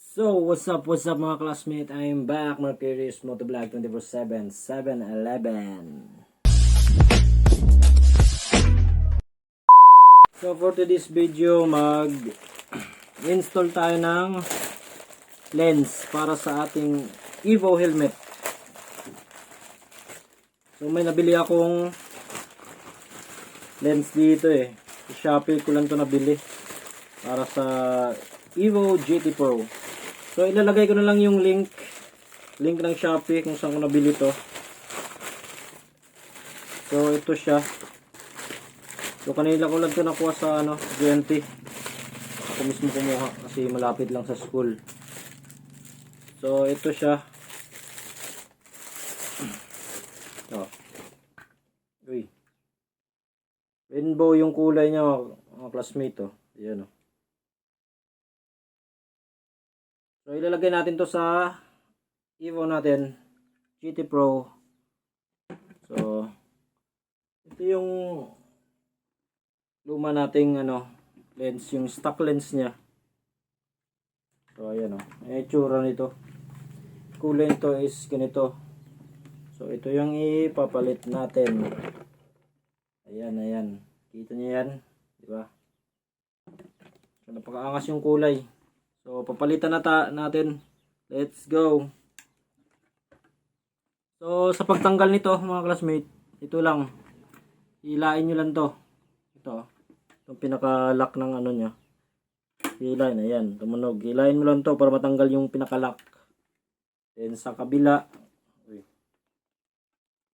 So, what's up mga classmate? I'm back, Mercurius Motovlog 24/7, 7-Eleven. So, for today's video, mag-install tayo ng lens para sa ating Evo helmet. So, may nabili akong lens dito eh. Sa Shopee ko lang ito nabili para sa Evo GT Pro. So, ilalagay ko na lang yung link ng Shopee kung saan ko nabili to. So, ito siya. So, kanila ko lang ito nakuha sa GNT. Ako mismo kumuha kasi malapit lang sa school. So, ito siya. Oh. Uy. Rainbow yung kulay niya mga classmate. Oh. Ayan oh. So, ilalagay natin to sa Evo natin, GT Pro. So, ito yung luma nating lens, yung stock lens niya. So, ayan o. May itsura nito. Kulay nito is ganito. So, ito yung ipapalit natin. Ayan, ayan. Kita niyo yan? Diba? So, napakaangas yung kulay. So, papalitan natin. Let's go. So, sa pagtanggal nito, mga classmate, ito lang. Hilain nyo lang to. Ito. Itong pinaka-lock ng niya. Hilain. Ayan. Tumunog. Hilain mo lang to para matanggal yung pinaka-lock. Then, sa kabila.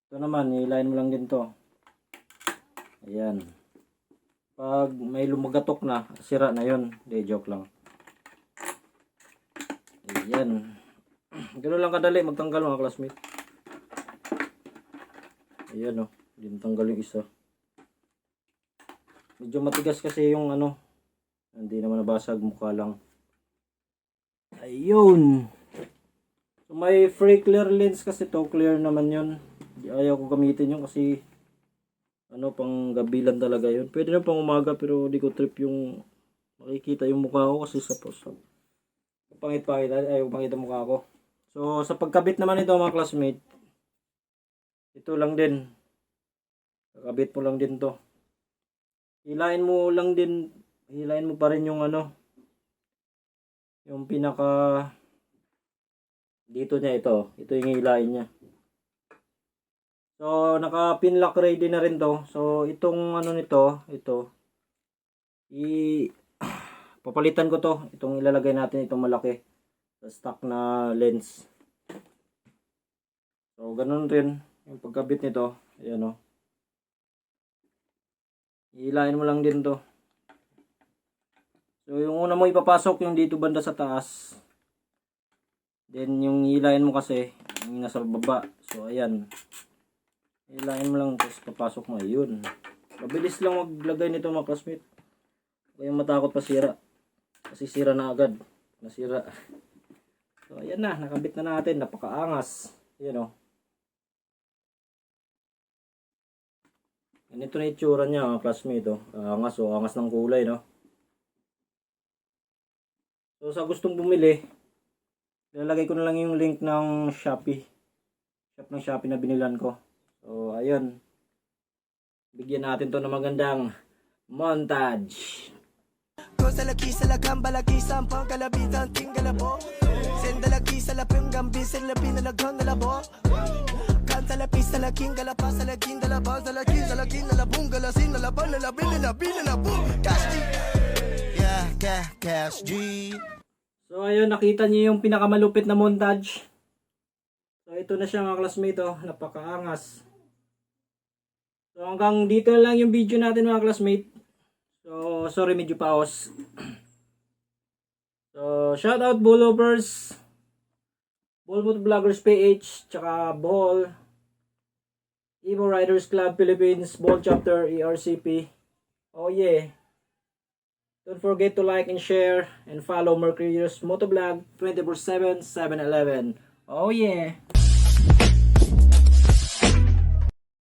Ito naman, hilain mo lang din to. Ayan. Pag may lumagatok na, sira na yun. Hindi, joke lang. Ayan. Ganun lang kadali magtanggal mga classmate. Ayan o. Hindi natanggal yung isa. Medyo matigas kasi yung hindi naman nabasag, mukha lang. Ayun. So may free clear lens kasi to. Clear naman yun. Ayaw ko gamitin yun kasi pang gabilan talaga yun. Pwede na pang umaga pero di ko trip yung makikita yung mukha ko kasi sa post. Pangit-pangit ayaw pakita mukha ko. So sa pagkabit naman ito mga classmate, ito lang din. Kakabit mo lang din to. Hilain mo pa rin yung yung pinaka dito niya ito. Ito yung hilain niya. So naka pin lock ready na rin to. So itong nito, ito papalitan ko to. Itong ilalagay natin, itong malaki sa stock na lens. So ganun rin yung pagkabit nito. Ayan o. Hilain mo lang din to. So yung una mo ipapasok yung dito banda sa taas. Then yung hilain mo kasi yung nasa baba. So ayan. Hilain mo lang tapos papasok mo. Ayun. Mabilis lang maglagay nito mga classmate. Huwag yung matakot pa sira. Kasi sira na agad. Nasira. So ayan na. Nakabit na natin. Napakaangas. Ayan o. Ganito na itsura niya mga classmate o. Angas o. Angas ng kulay no. So sa gustong bumili, ilalagay ko na lang yung link ng Shopee. Shop ng Shopee na binilan ko. So ayun. Bigyan natin to ng magandang montage. Sa laki sa lakang balaki sampang kalabitan tinggalabo senda laki sa lapeng gambi sa labi na lagang galabo kanta lapi sa laking galapa sa laking galaba sa laking nalabong galasin nalaban nalabin nalabong cash G yeah cash G. So ayun, nakita niyo yung pinakamalupit na montage. So ito na siya mga classmate oh, napakaangas. So hanggang dito lang yung video natin mga classmate. So, sorry medyo pause. So, shout out Bullovers, Ball Motovloggers PH, tsaka Ball, Evo Riders Club Philippines, Ball Chapter ERCP. Oh yeah. Don't forget to like and share and follow Mercurius Motovlog 24/7, 7-Eleven. Oh yeah.